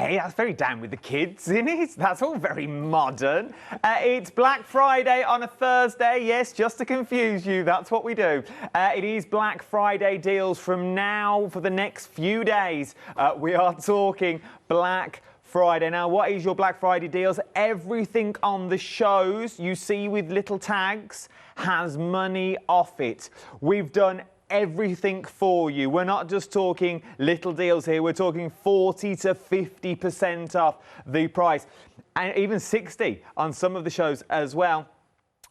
Hey, that's very down with the kids, isn't it? That's all very modern. It's Black Friday on a Thursday. Yes, just to confuse you, that's what we do. It is Black Friday deals from now for the next few days. We are talking Black Friday. Now, what is your Black Friday deals? Everything on the shows you see with little tags has money off it. We've done everything for you. We're not just talking little deals here. We're talking 40 to 50% off the price, and even 60 on some of the shows as well.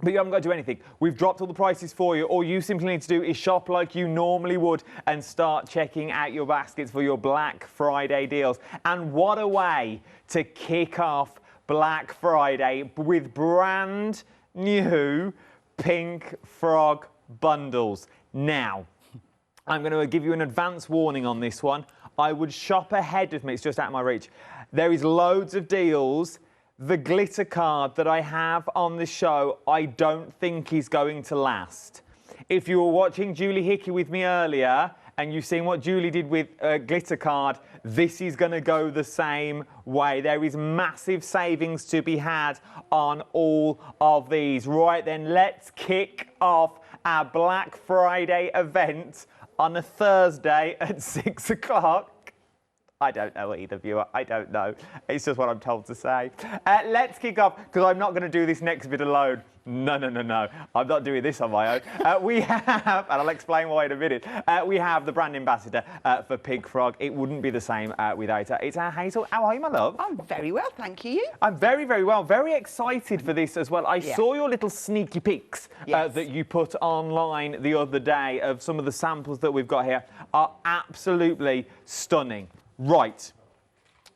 But you haven't got to do anything. We've dropped all the prices for you. All you simply need to do is shop like you normally would and start checking out your baskets for your Black Friday deals. And what a way to kick off Black Friday with brand new Pink Frog bundles. Now, I'm going to give you an advance warning on this one. I would shop ahead of me. It's just out of my reach. There is loads of deals. The glitter card that I have on the show, I don't think is going to last. If you were watching Julie Hickey with me earlier and you've seen what Julie did with a glitter card, this is going to go the same way. There is massive savings to be had on all of these. Right then, let's kick off our Black Friday event on a Thursday at 6 o'clock. I don't know either, viewer. I don't know. It's just what I'm told to say. Let's kick off, because I'm not going to do this next bit alone. No. I'm not doing this on my own. We have, and I'll explain why in a minute, we have the brand ambassador for Pink Frog. It wouldn't be the same without her. It's our Hazel. How are you, my love? I'm very well, thank you. I'm very, very well. Very excited for this as well. I saw your little sneaky pics that you put online the other day of some of the samples that we've got here. Are absolutely stunning. Right,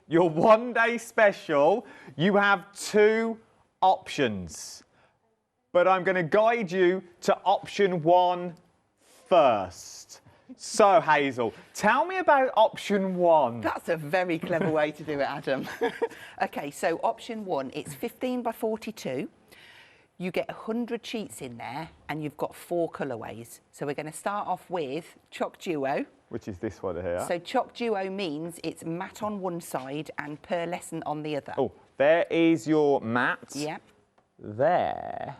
your one-day special, you have two options, but I'm going to guide you to option one first. So, Hazel, tell me about option one. That's a very clever way to do it, Adam. OK, so option one, it's 15 by 42. You get 100 sheets in there, and you've got 4 colourways. So we're going to start off with Choc Duo. Which is this one here. So Choc Duo means it's matte on one side and pearlescent on the other. Oh, there is your matte. Yeah. There.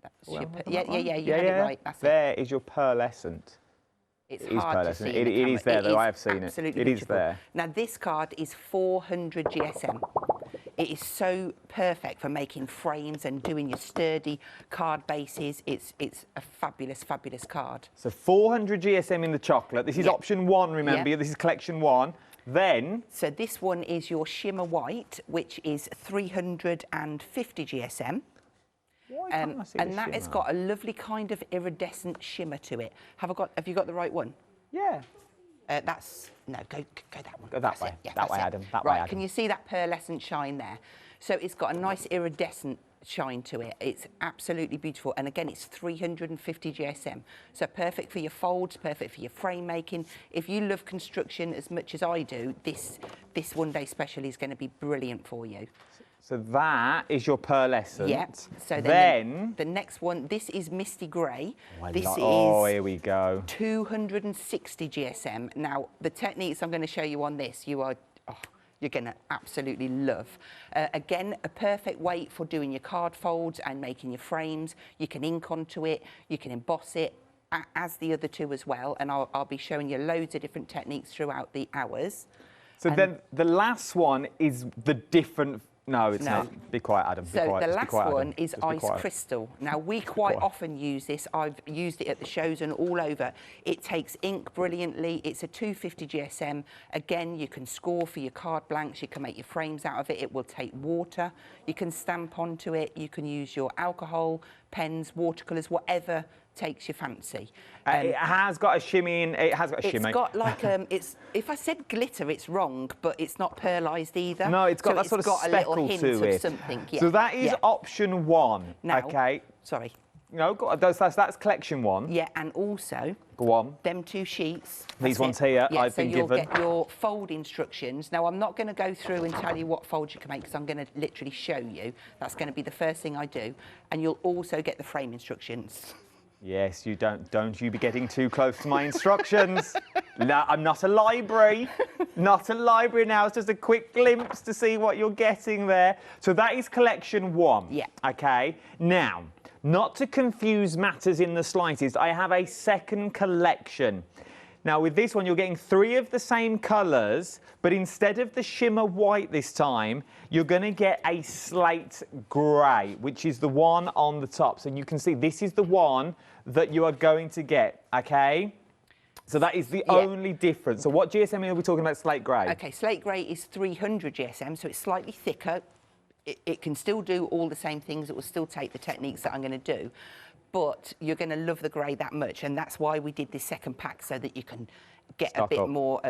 That's your you had it right. That's there it. Is your pearlescent. It's hard to see. It is there, though. I have seen it. Absolutely beautiful. Is there. Now, this card is 400 GSM. It is so perfect for making frames and doing your sturdy card bases. It's a fabulous, fabulous card. So 400 GSM in the chocolate. This is option one, remember. This is collection one. Then... So this one is your shimmer white, which is 350 GSM. And that has got a lovely kind of iridescent shimmer to it. Have you got the right one? Yeah. Go that one. Go that way. Yeah, that way, Adam. That way, Adam. Can you see that pearlescent shine there? So it's got a nice iridescent shine to it. It's absolutely beautiful. And again, it's 350 GSM. So perfect for your folds, perfect for your frame making. If you love construction as much as I do, this one-day special is going to be brilliant for you. So that is your pearlescent. Yep. So then the next one, this is Misty Grey. Here we go. 260 GSM. Now, the techniques I'm going to show you on this, you're going to absolutely love. Again, a perfect way for doing your card folds and making your frames. You can ink onto it, you can emboss it, as the other two as well. And I'll be showing you loads of different techniques throughout the hours. So then the last one is the different... No, it's not. Be quiet, Adam. So the last one is Ice Crystal. Now, we quite often use this. I've used it at the shows and all over. It takes ink brilliantly. It's a 250 GSM. Again, you can score for your card blanks. You can make your frames out of it. It will take water. You can stamp onto it. You can use your alcohol, pens, watercolours, whatever takes your fancy. It has got a shimmy in. It has got a shimmy. It's got like if I said glitter, it's wrong, but it's not pearlised either. No, it's got that sort of speckle a little hint to of it. Something. Yeah. So that is option one. Now, okay. Sorry. No, that's collection one. Yeah, and also go on. Them 2 sheets. These ones here, I've been given. So you'll get your fold instructions. Now, I'm not going to go through and tell you what folds you can make because I'm going to literally show you. That's going to be the first thing I do, and you'll also get the frame instructions. Yes, you don't you be getting too close to my instructions. No, I'm not a library. Not a library now. It's just a quick glimpse to see what you're getting there. So that is collection 1. Yeah. Okay. Now, not to confuse matters in the slightest, I have a second collection. Now, with this one, you're getting 3 of the same colours, but instead of the shimmer white this time, you're going to get a slate grey, which is the one on the top. So you can see this is the one that you are going to get, OK? So that is the only difference. So what GSM are we talking about slate grey? OK, slate grey is 300 GSM, so it's slightly thicker. It can still do all the same things. It will still take the techniques that I'm going to do. But you're going to love the grey that much, and that's why we did this second pack, so that you can get a bit more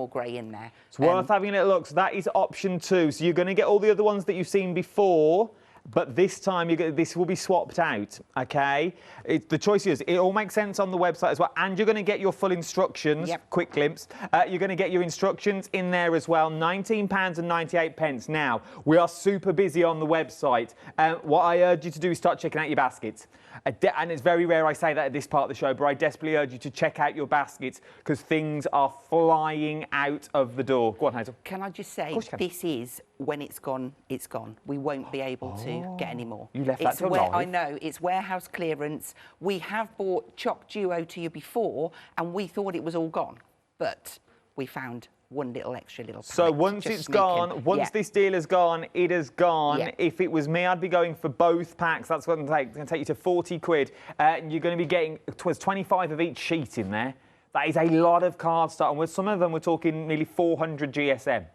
grey in there. It's worth having a little look. So that is option 2. So you're going to get all the other ones that you've seen before, but this time this will be swapped out, OK? The choice is, it all makes sense on the website as well, and you're going to get your full instructions, quick glimpse. You're going to get your instructions in there as well, £19.98. Now, we are super busy on the website. What I urge you to do is start checking out your baskets. And it's very rare I say that at this part of the show, but I desperately urge you to check out your baskets because things are flying out of the door. Go on, Hazel. Can I just say, this is, when it's gone, it's gone. We won't be able to get any more. You left that till live. I know, it's warehouse clearance. We have bought Choc Duo to you before, and we thought it was all gone. But we found one extra little pack. So once it's gone, once this deal is gone, it is gone. Yeah. If it was me, I'd be going for both packs. That's what it's going to take you to 40 quid. You're going to be getting 25 of each sheet in there. That is a lot of cardstock. And with some of them, we're talking nearly 400 GSM.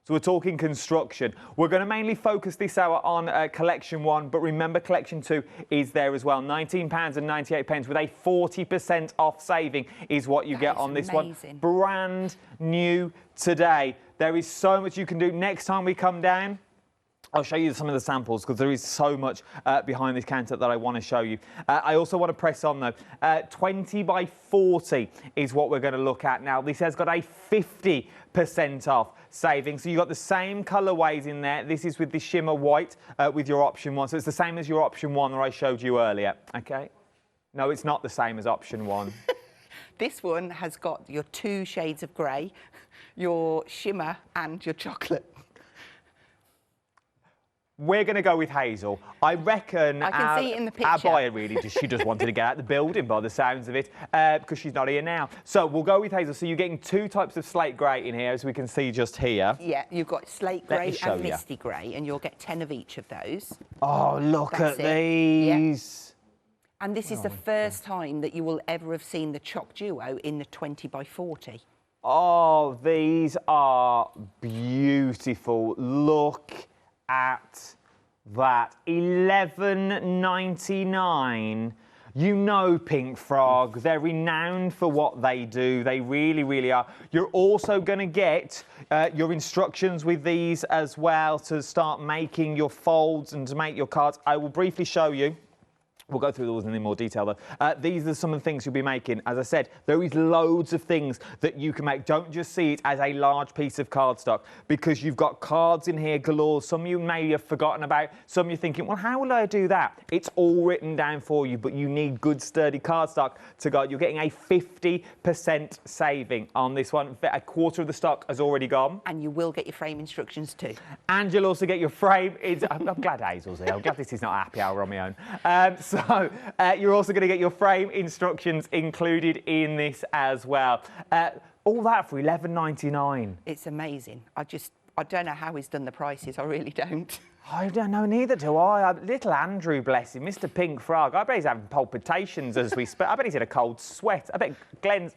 So we're talking construction. We're going to mainly focus this hour on collection 1, but remember collection 2 is there as well. £19.98 with a 40% off saving is what you get on this one. Brand new today. There is so much you can do. Next time we come down, I'll show you some of the samples because there is so much behind this counter that I want to show you. I also want to press on though. 20 by 40 is what we're going to look at now. This has got a 50% off saving. So you've got the same colourways in there. This is with the shimmer white with your option 1. So it's the same as your option 1 that I showed you earlier. OK? No, it's not the same as option 1. This one has got your 2 shades of grey, your shimmer and your chocolate. We're going to go with Hazel. I reckon I can see it in the picture. Our buyer really she just wanted to get out of the building by the sounds of it because she's not here now. So we'll go with Hazel. So you're getting 2 types of slate grey in here, as we can see just here. Yeah, you've got slate grey and misty grey, and you'll get 10 of each of those. Oh, look at these. Yeah. And this is the first time that you will ever have seen the Choc Duo in the 20 by 40. Oh, these are beautiful. Look at that. $11.99. You know Pink Frog, they're renowned for what they do. They really, really are. You're also going to get your instructions with these as well to start making your folds and to make your cards. I will briefly show you. We'll go through those in more detail, though. These are some of the things you'll be making. As I said, there is loads of things that you can make. Don't just see it as a large piece of cardstock because you've got cards in here galore. Some you may have forgotten about. Some you're thinking, well, how will I do that? It's all written down for you, but you need good, sturdy cardstock to go. You're getting a 50% saving on this one. A quarter of the stock has already gone. And you will get your frame instructions too. And you'll also get your frame. I'm glad Hazel's here. I'm glad this is not a happy hour on my own. So you're also going to get your frame instructions included in this as well. All that for $11.99. It's amazing. I don't know how he's done the prices. I really don't. I don't know, neither do I. Little Andrew, bless him, Mr. Pink Frog. I bet he's having palpitations as we speak. I bet he's in a cold sweat. I bet Glenn?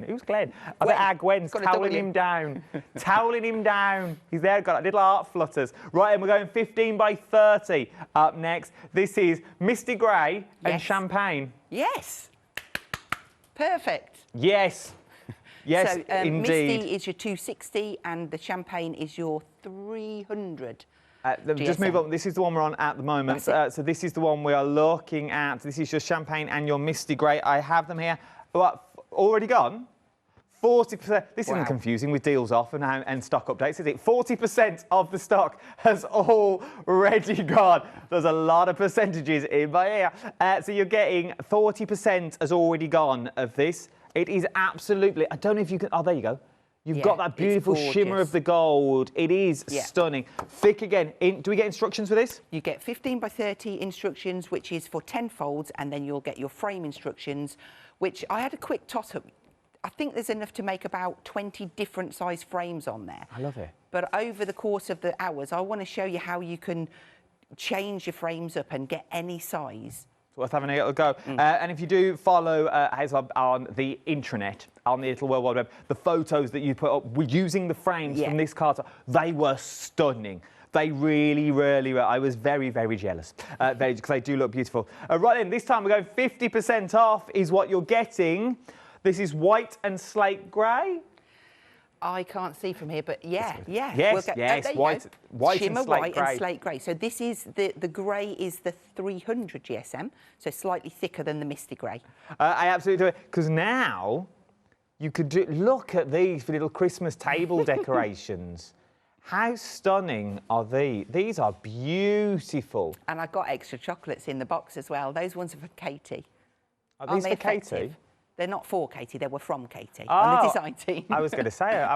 Who's Glenn? I bet our Gwen's toweling him down. Toweling him down. He's there, got little heart flutters. Right, and we're going 15 by 30 up next. This is Misty Grey and Champagne. Yes. Perfect. Yes. Yes, so, indeed. Misty is your 260 and the Champagne is your 300. Just move on. This is the one we're on at the moment. So this is the one we are looking at. This is your Champagne and your Misty Grey. I have them here. What, already gone? 40%. This isn't confusing with deals off and stock updates, is it? 40% of the stock has already gone. There's a lot of percentages in my ear. So you're getting 40% has already gone of this. It is absolutely, I don't know if you can, oh, there you go. You've got that beautiful shimmer of the gold. It is stunning. Thick again. Do we get instructions for this? You get 15 by 30 instructions, which is for 10 folds, and then you'll get your frame instructions, which I had a quick toss-up. I think there's enough to make about 20 different size frames on there. I love it. But over the course of the hours, I want to show you how you can change your frames up and get any size. It's worth having a little go. And if you do follow Hazel on the intranet, on the little World Wide Web, the photos that you put up using the frames from this car, they were stunning. They really, really were. I was very, very jealous because they do look beautiful. Right then, this time we're going 50% off is what you're getting. This is white and slate grey. I can't see from here, but yeah. Yes, white Shimmer and slate white grey. and slate grey. So this is the grey is the 300 GSM, so slightly thicker than the misty grey. I absolutely do it because now you could look at these for little Christmas table decorations. How stunning are these? These are beautiful. And I got extra chocolates in the box as well. Those ones are for Katie. Are these for Katie? They're not for Katie, they were from Katie on the design team. I was going to say,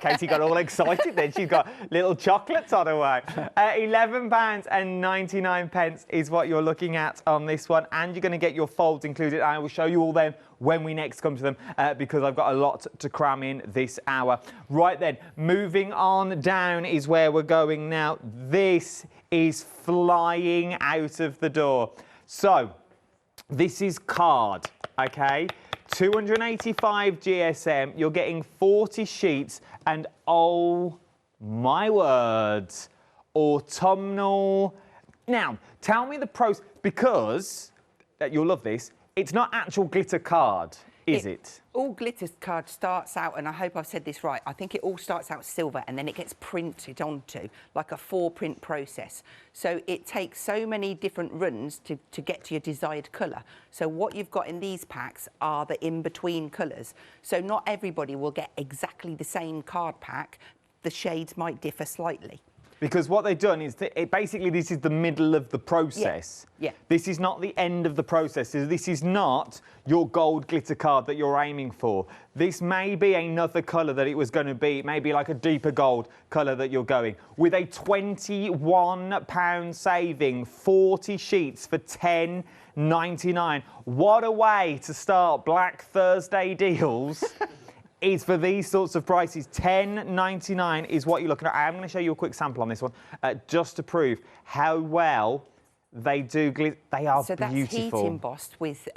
Katie got all excited then. She's got little chocolates on her way. £11.99 is what you're looking at on this one. And you're going to get your folds included. I will show you all them when we next come to them because I've got a lot to cram in this hour. Right then, moving on down is where we're going now. This is flying out of the door. So, this is card. Okay, 285 GSM, you're getting 40 sheets, and oh my words, autumnal. Now, tell me the pros, because you'll love this, it's not actual glitter card, is it? All glitter card starts out, and I hope I've said this right, I think it all starts out silver and then it gets printed onto, like a 4-print process. So it takes so many different runs to get to your desired colour. So what you've got in these packs are the in-between colours. So not everybody will get exactly the same card pack. The shades might differ slightly. Because what they've done is basically this is the middle of the process. Yeah. This is not the end of the process. This is not your gold glitter card that you're aiming for. This may be another colour that it was going to be. It may be like a deeper gold colour that you're going. With a £21 saving, 40 sheets for £10.99. What a way to start Black Thursday deals. Is for these sorts of prices. £10.99 is what you're looking at. I'm going to show you a quick sample on this one, just to prove how well they do. They are so beautiful. So that's heat embossed with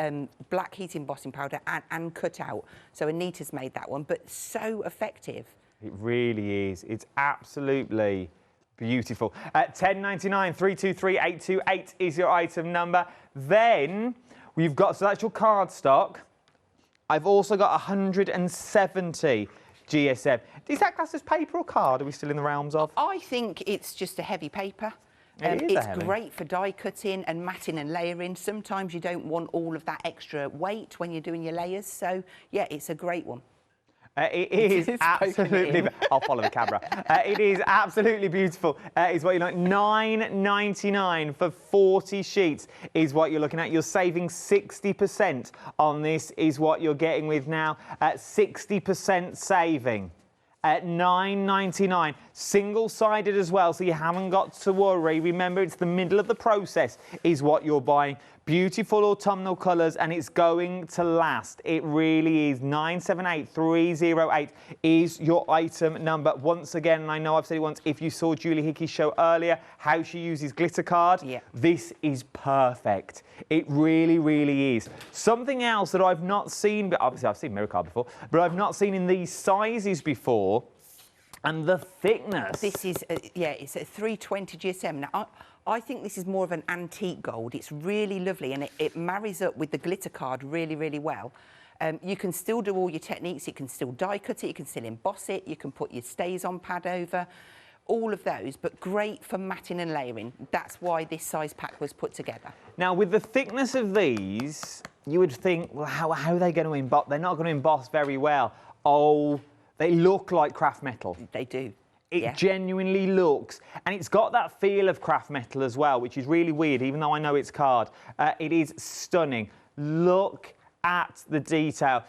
black heat embossing powder and cut out. So Anita's made that one, but so effective. It really is. It's absolutely beautiful. £10.99, 323-828 is your item number. Then we've got, so that's your card stock. I've also got 170 GSM. Is that classed as paper or card? Are we still in the realms of? I think it's just a heavy paper. It's great for die cutting and matting and layering. Sometimes you don't want all of that extra weight when you're doing your layers. So, yeah, it's a great one. It is absolutely. I'll follow the camera. It is absolutely beautiful. Is what you're looking at. £9.99 for 40 sheets is what you're looking at. You're saving 60% on this. Is what you're getting with now. 60% saving. At £9.99, single-sided as well, so you haven't got to worry. Remember, it's the middle of the process is what you're buying. Beautiful autumnal colours, and it's going to last. It really is. 978-308 is your item number. Once again, and I know I've said it once, if you saw Julie Hickey's show earlier, how she uses glitter card, this is perfect. It really, really is. Something else that I've not seen, but obviously I've seen mirror card before, but I've not seen in these sizes before, and the thickness. This is, it's a 320 GSM. Now, I think this is more of an antique gold. It's really lovely, and it marries up with the glitter card really, really well. You can still do all your techniques. You can still die cut it. You can still emboss it. You can put your stays-on pad over. All of those, but great for matting and layering. That's why this size pack was put together. Now, with the thickness of these, you would think, well, how are they going to emboss? They're not going to emboss very well. Oh, they look like craft metal. They do. It genuinely looks, and it's got that feel of craft metal as well, which is really weird, even though I know it's card. It is stunning. Look at the detail.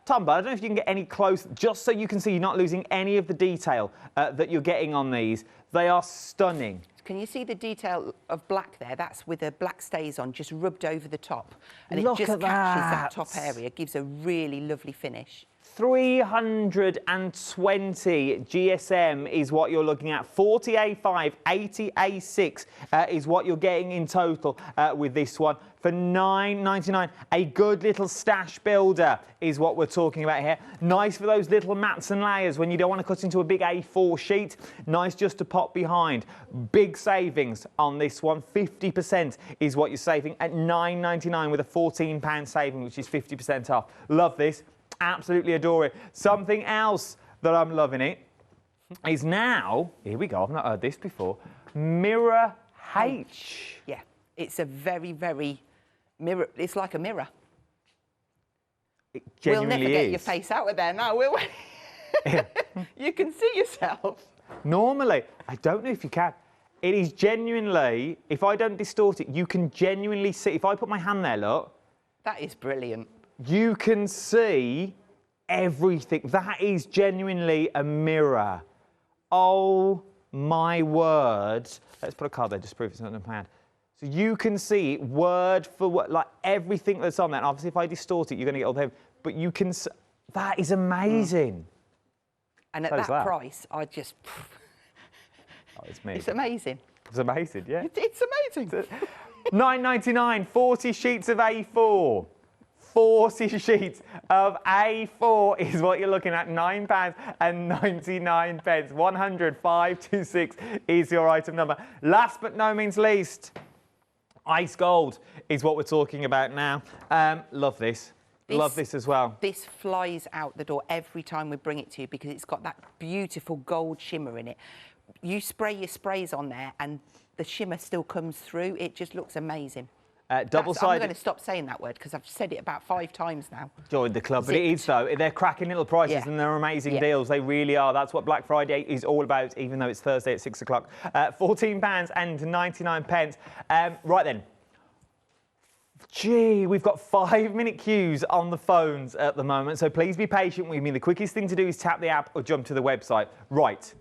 Tom, but I don't know if you can get any close, just so you can see you're not losing any of the detail that you're getting on these. They are stunning. Can you see the detail of black there? That's with a black stays on, just rubbed over the top. And Look it just at catches that. that top area, gives a really lovely finish. 320 GSM is what you're looking at. 40 A5, 80 A6 is what you're getting in total with this one. For $9.99, a good little stash builder is what we're talking about here. Nice for those little mats and layers when you don't want to cut into a big A4 sheet. Nice just to pop behind. Big savings on this one. 50% is what you're saving at $9.99 with a £14 saving, which is 50% off. Love this. Absolutely adore it. Something else that I'm loving it is now, here we go, I've not heard this before, Mirror H. Yeah, it's a very, very mirror, it's like a mirror. It genuinely we'll never get is. your face out of there now, will we? You can see yourself. Normally, I don't know if you can. It is genuinely, if I don't distort it, you can genuinely see, if I put my hand there, look. That is brilliant. You can see everything. That is genuinely a mirror. Oh my word. Let's put a card there just to prove it's not in my hand. So you can see it word for word, like everything that's on there. And obviously, if I distort it, you're going to get all the... But you can... That is amazing. And at that price, I just... Oh, it's amazing. It's amazing. It's amazing, yeah. It's amazing. $9.99, 40 sheets of A4. 40 sheets of A4 is what you're looking at. £9.99. 100,526 is your item number. Last but no means least, ice gold is what we're talking about now. Love this. Love this as well. This flies out the door every time we bring it to you because it's got that beautiful gold shimmer in it. You spray your sprays on there and the shimmer still comes through. It just looks amazing. Double-sided. I'm going to stop saying that word because I've said it about 5 times now. Joined the club, but it is though. They're cracking little prices and they're amazing deals. They really are. That's what Black Friday is all about, even though it's Thursday at 6 o'clock. £14.99. Right then. Gee, we've got 5-minute queues on the phones at the moment, so please be patient with me. The quickest thing to do is tap the app or jump to the website. Right,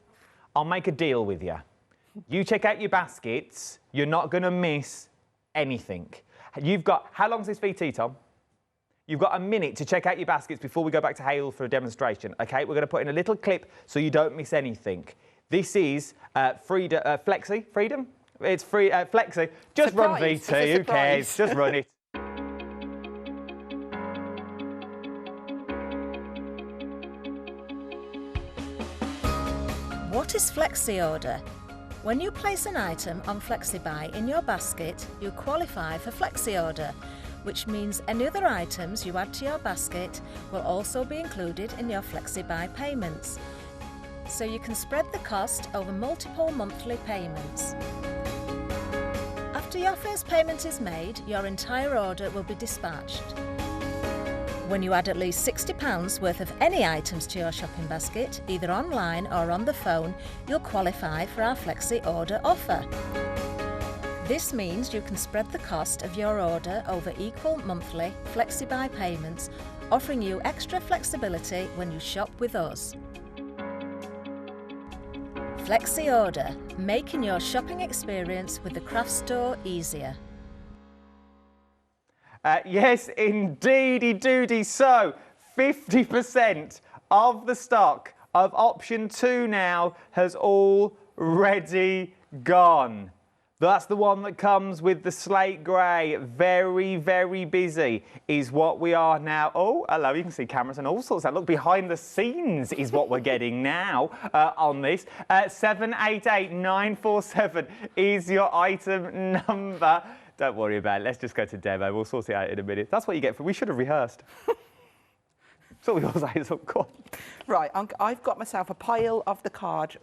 I'll make a deal with you. You check out your baskets, you're not going to miss anything. You've got, how long's this VT, Tom? You've got a minute to check out your baskets before we go back to Hale for a demonstration, okay? We're going to put in a little clip so you don't miss anything. This is Flexi, Freedom? It's free, Flexi. Just run VT, who cares? Just run it. What is Flexi Order? When you place an item on FlexiBuy in your basket, you qualify for Flexi Order, which means any other items you add to your basket will also be included in your FlexiBuy payments. So you can spread the cost over multiple monthly payments. After your first payment is made, your entire order will be dispatched. When you add at least £60 worth of any items to your shopping basket, either online or on the phone, you'll qualify for our Flexi Order offer. This means you can spread the cost of your order over equal monthly FlexiBuy payments, offering you extra flexibility when you shop with us. Flexi Order, making your shopping experience with the craft store easier. Yes, indeedy doody. So, 50% of the stock of option 2 now has already gone. That's the one that comes with the slate grey. Very, very busy is what we are now. Oh, hello, you can see cameras and all sorts of that. Look, behind the scenes is what we're getting now on this. 788947 is your item number. Don't worry about it. Let's just go to demo. We'll sort it out in a minute. That's what you get for... We should have rehearsed. So we all say, so go on. Right, I've got myself a pile of the card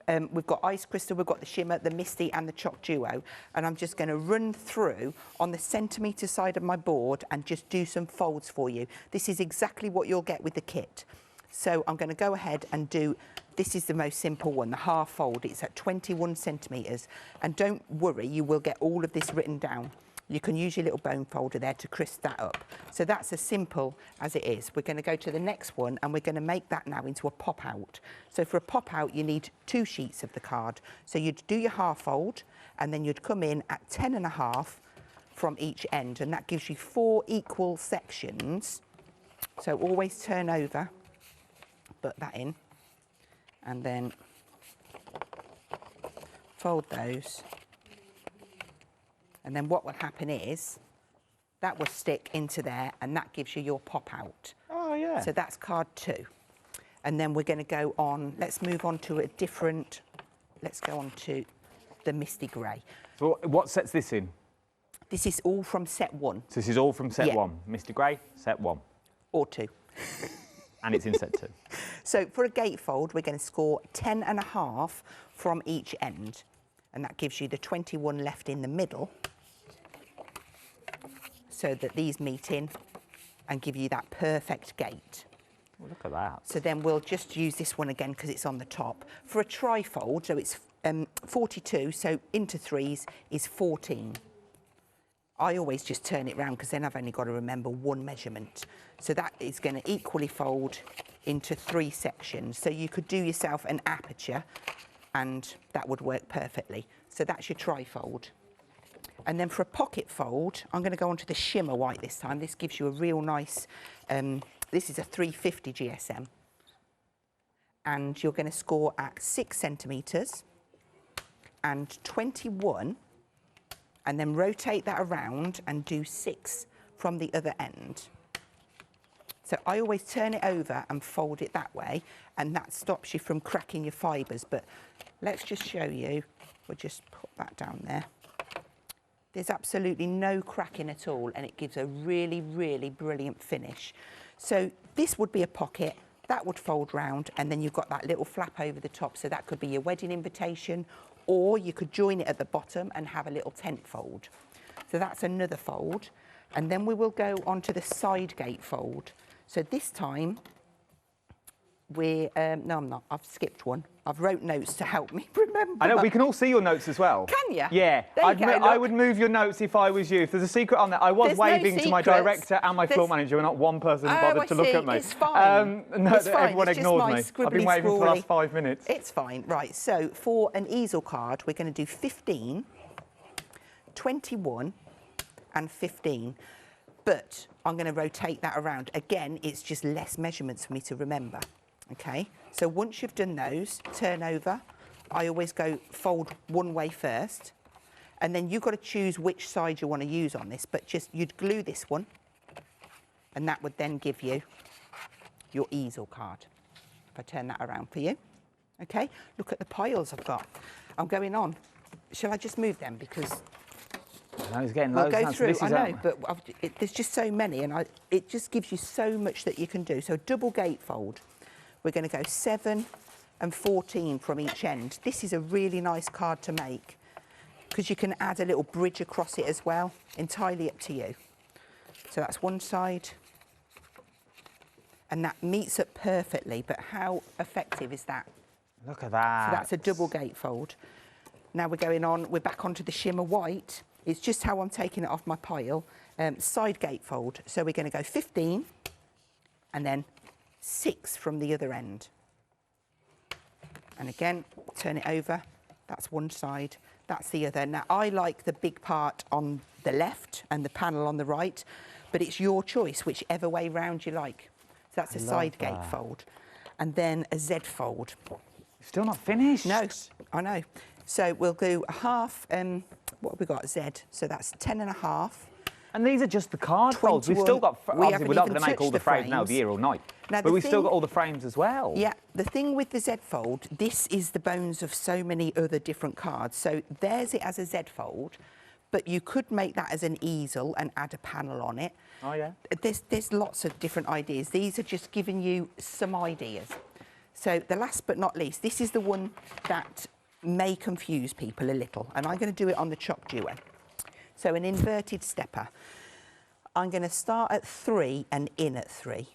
we've got Ice Crystal, we've got the Shimmer, the Misty and the Chalk Duo. And I'm just going to run through on the centimetre side of my board and just do some folds for you. This is exactly what you'll get with the kit. So I'm going to go ahead and do, this is the most simple one, the half fold. It's at 21 centimetres. And don't worry, you will get all of this written down. You can use your little bone folder there to crisp that up. So that's as simple as it is. We're going to go to the next one and we're going to make that now into a pop out. So for a pop out, you need 2 sheets of the card. So you'd do your half fold and then you'd come in at 10.5 from each end, and that gives you 4 equal sections. So always turn over, put that in, and then fold those. And then what will happen is that will stick into there and that gives you your pop out. Oh, yeah. So that's card 2. And then we're going to go on, let's move on to a different, let's go on to the Misty Grey. So what sets this in? This is all from set 1. So this is all from set Yeah. 1. Misty Grey, set 1. Or 2. And it's in set 2. So for a gatefold, we're going to score 10.5 from each end. And that gives you the 21 left in the middle, so that these meet in and give you that perfect gate. Oh, look at that. So then we'll just use this one again because it's on the top. For a trifold, so it's 42, so into 3s is 14. I always just turn it round because then I've only got to remember 1 measurement. So that is going to equally fold into 3 sections. So you could do yourself an aperture and that would work perfectly. So that's your trifold. And then for a pocket fold, I'm going to go on to the Shimmer White this time. This gives you a real nice, this is a 350 GSM. And you're going to score at 6 centimetres and 21, and then rotate that around and do 6 from the other end. So I always turn it over and fold it that way, and that stops you from cracking your fibres. But let's just show you. We'll just put that down there. There's absolutely no cracking at all, and it gives a really, really brilliant finish. So this would be a pocket, that would fold round, and then you've got that little flap over the top. So that could be your wedding invitation, or you could join it at the bottom and have a little tent fold. So that's another fold. And then we will go on to the side gate fold. So this time, we're, no, I'm not, I've skipped one. I've wrote notes to help me remember. I know, we can all see your notes as well. Can you? Yeah. I would move your notes if I was you. If there's a secret on there, I was waving to my director and my floor manager, and not one person bothered to look at me. It's fine. No, it's fine. everyone it's ignored me. I've been waving for the last 5 minutes. It's fine. Right, so for an easel card, we're going to do 15, 21 and 15. But I'm going to rotate that around. Again, it's just less measurements for me to remember. Okay, so once you've done those, turn over. I always go fold one way first, and then you've got to choose which side you want to use on this, but just you'd glue this one, and that would then give you your easel card. If I turn that around for you. Okay, look at the piles I've got. I'm going on. Shall I just move them? Because I was getting we'll loads go through, I know, but there's just so many, and it just gives you so much that you can do. So double gatefold. We're going to go 7 and 14 from each end. This is a really nice card to make because you can add a little bridge across it as well, entirely up to you. So that's one side, and that meets up perfectly, but how effective is that? Look at that. So that's a double gatefold. Now we're going on, we're back onto the Shimmer White. It's just how I'm taking it off my pile. Side gatefold. So we're going to go 15 and then 6 from the other end. And again, turn it over. That's one side, that's the other. Now, I like the big part on the left and the panel on the right, but it's your choice, whichever way round you like. So that's a side gatefold. And then a Z fold. Still not finished. No, I know. So we'll do a half, what have we got, Z? So that's 10.5. And these are just the card folds. We've still got, obviously we're not going to make all the frames now, be here all night. Now, but we've still got all the frames as well. Yeah, the thing with the Z fold, this is the bones of so many other different cards. So there's it as a Z fold, but you could make that as an easel and add a panel on it. Oh, yeah. There's lots of different ideas. These are just giving you some ideas. So the last but not least, this is the one that may confuse people a little, and I'm going to do it on the chalk duo. So an inverted stepper. I'm going to start at 3 and in at 3.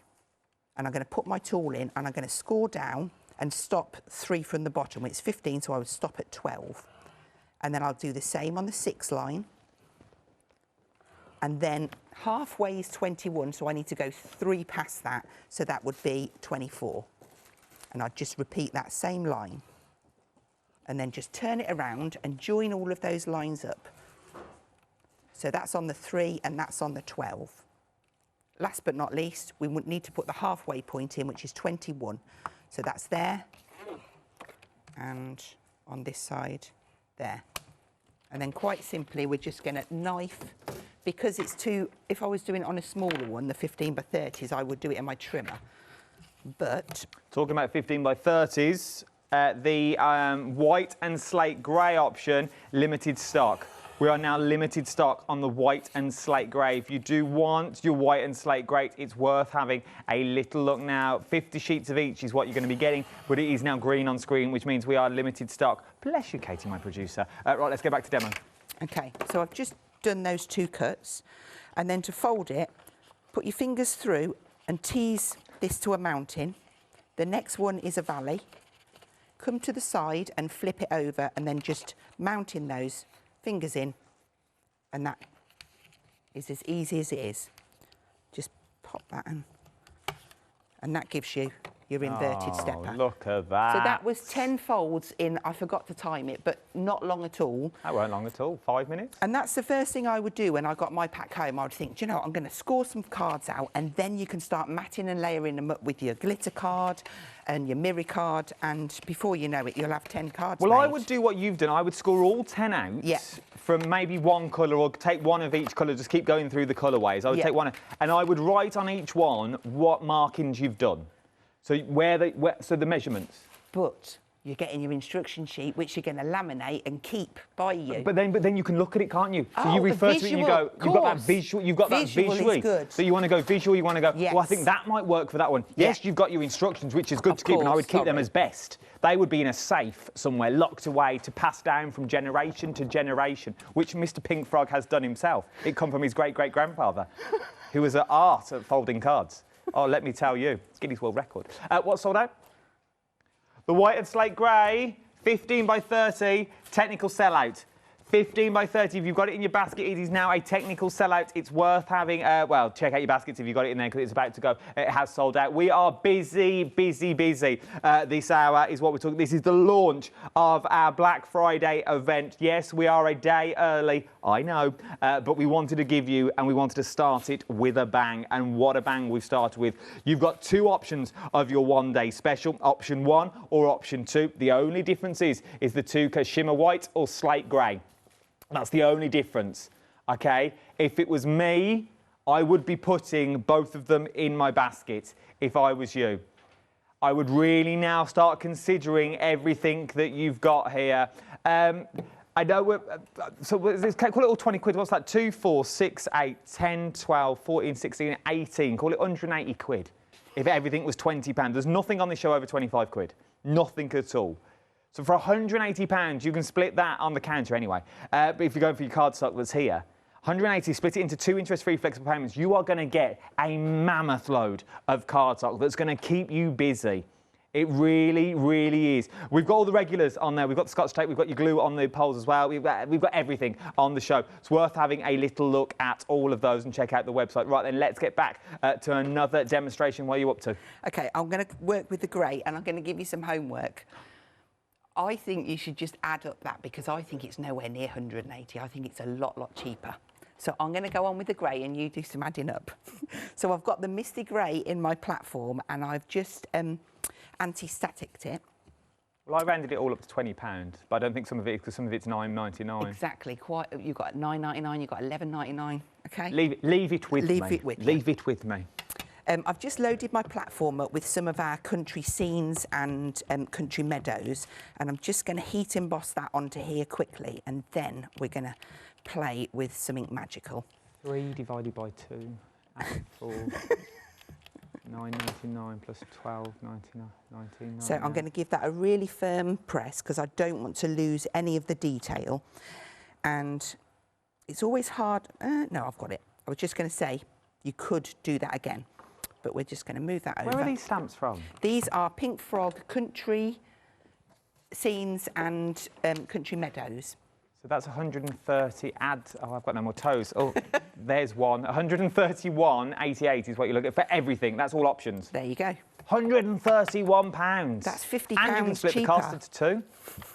And I'm going to put my tool in and I'm going to score down and stop 3 from the bottom. It's 15, so I would stop at 12. And then I'll do the same on the 6 line. And then halfway is 21, so I need to go 3 past that, so that would be 24. And I'd just repeat that same line. And then just turn it around and join all of those lines up. So that's on the 3 and that's on the 12. Last but not least, we would need to put the halfway point in, which is 21. So that's there, and on this side, there. And then quite simply, we're just going to knife, because it's too, if I was doing it on a smaller one, the 15 by 30s, I would do it in my trimmer. But talking about 15 by 30s, the white and slate grey option, limited stock. We are now limited stock on the white and slate grey. If you do want your white and slate grey, it's worth having a little look now. 50 sheets of each is what you're going to be getting, but it is now green on screen, which means we are limited stock. Bless you, Katie, my producer. Right, let's go back to demo. Okay, so I've just done those 2 cuts, and then to fold it, put your fingers through and tease this to a mountain. The next one is a valley. Come to the side and flip it over, and then just mounting those fingers in, and that is as easy as it is. Just pop that in, and that gives you your inverted stepper. Look at that. So that was 10 folds in, I forgot to time it, but not long at all. That weren't long at all, 5 minutes. And that's the first thing I would do when I got my pack home. I would think, do you know what, I'm going to score some cards out, and then you can start matting and layering them up with your glitter card and your mirror card, and before you know it, you'll have 10 cards Well, made. I would do what you've done. I would score all 10 out from maybe one colour, or take one of each colour, just keep going through the colourways. I would take one, and I would write on each one what markings you've done. So so the measurements. But you're getting your instruction sheet, which you're going to laminate and keep by you. But then you can look at it, can't you? So Oh, you refer the to it and you visual, go, you've got that visual, you've got Visual that visually. is good. So you want to go visual, you want to go, Yes. well, I think that might work for that one. Yes, you've got your instructions, which is good to keep, and I would keep them as best. They would be in a safe somewhere, locked away to pass down from generation to generation, which Mr. Pink Frog has done himself. It come from his great-great-grandfather, who was an art at folding cards. Oh, let me tell you, it's Guinness World Record. What's sold out? The white and slate grey, 15 by 30, technical sellout. 15 by 30, if you've got it in your basket, it is now a technical sellout. It's worth having, well, check out your baskets if you've got it in there, because it's about to go. It has sold out. We are busy, busy, busy. This hour is what we're talking. This is the launch of our Black Friday event. Yes, we are a day early, I know, but we wanted to give you, and we wanted to start it with a bang. And what a bang we've started with. You've got 2 options of your one-day special, option 1 or option 2. The only difference is the 2 shimmer white or slate grey. That's the only difference, okay? If it was me, I would be putting both of them in my basket if I was you. I would really now start considering everything that you've got here. I know, so let's call it all 20 quid. What's that? 2, 4, 6, 8, 10, 12, 14, 16, 18. Call it 180 quid if everything was £20. There's nothing on this show over 25 quid. Nothing at all. So for £180, you can split that on the counter anyway. But if you're going for your cardstock that's here, 180, split it into 2 interest-free flexible payments, you are going to get a mammoth load of cardstock that's going to keep you busy. It really, really is. We've got all the regulars on there. We've got the Scotch tape. We've got your glue on the poles as well. We've got everything on the show. It's worth having a little look at all of those and check out the website. Right then, let's get back to another demonstration. What are you up to? OK, I'm going to work with the grey, and I'm going to give you some homework. I think you should just add up that, because I think it's nowhere near 180. I think it's a lot cheaper. So I'm going to go on with the grey and you do some adding up. So I've got the Misty Grey in my platform, and I've just anti-staticked it. Well, I rounded it all up to £20, but I don't think some of it, because some of it's £9.99. Exactly. You've got £9.99, you've got £11.99. OK? Leave it with me. Leave it with me. I've just loaded my platform up with some of our country scenes and country meadows, and I'm just going to heat emboss that onto here quickly, and then we're going to play with something magical. 3 divided by 2, 4. 9.99 plus 12.99. 19.99. So I'm going to give that a really firm press because I don't want to lose any of the detail. And it's always hard. No, I've got it. I was just going to say you could do that again, but we're just going to move that over. Where are these stamps from? These are Pink Frog Country Scenes and Country Meadows. So that's 130, add, oh, I've got no more toes. Oh, there's one. 131.88 is what you look at for everything. That's all options. There you go. £131. That's £50 And you can split cheaper. the cost into two.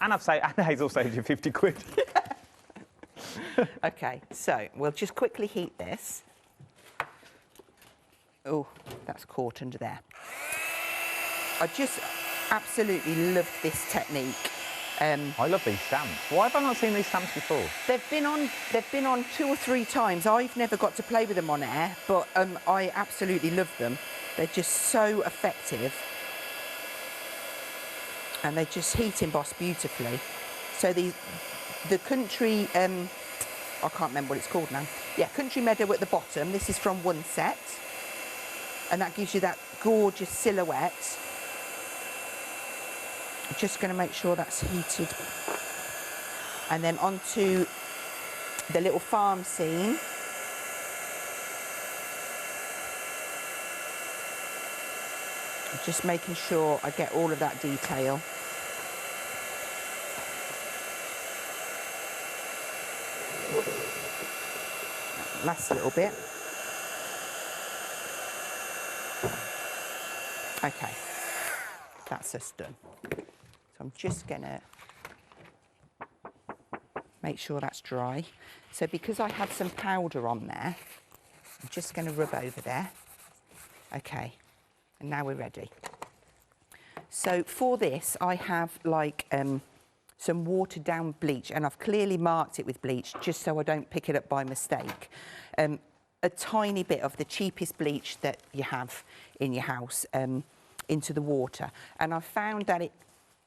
And Hazel saved you 50 quid. Okay, so we'll just quickly heat this. Oh, that's caught under there. I just absolutely love this technique. I love these stamps. Why have I not seen these stamps before? They've been on 2 or 3 times. I've never got to play with them on air, but I absolutely love them. They're just so effective. And they just heat emboss beautifully. So the country, I can't remember what it's called now. Yeah, Country Meadow at the bottom. This is from one set. And that gives you that gorgeous silhouette. I'm just going to make sure that's heated. And then onto the little farm scene. Just making sure I get all of that detail. Last little bit. Okay, that's just done. So I'm just gonna make sure that's dry. So because I had some powder on there, I'm just gonna rub over there. Okay, and now we're ready. So for this, I have like some watered down bleach, and I've clearly marked it with bleach just so I don't pick it up by mistake. A tiny bit of the cheapest bleach that you have in your house into the water, and I've found that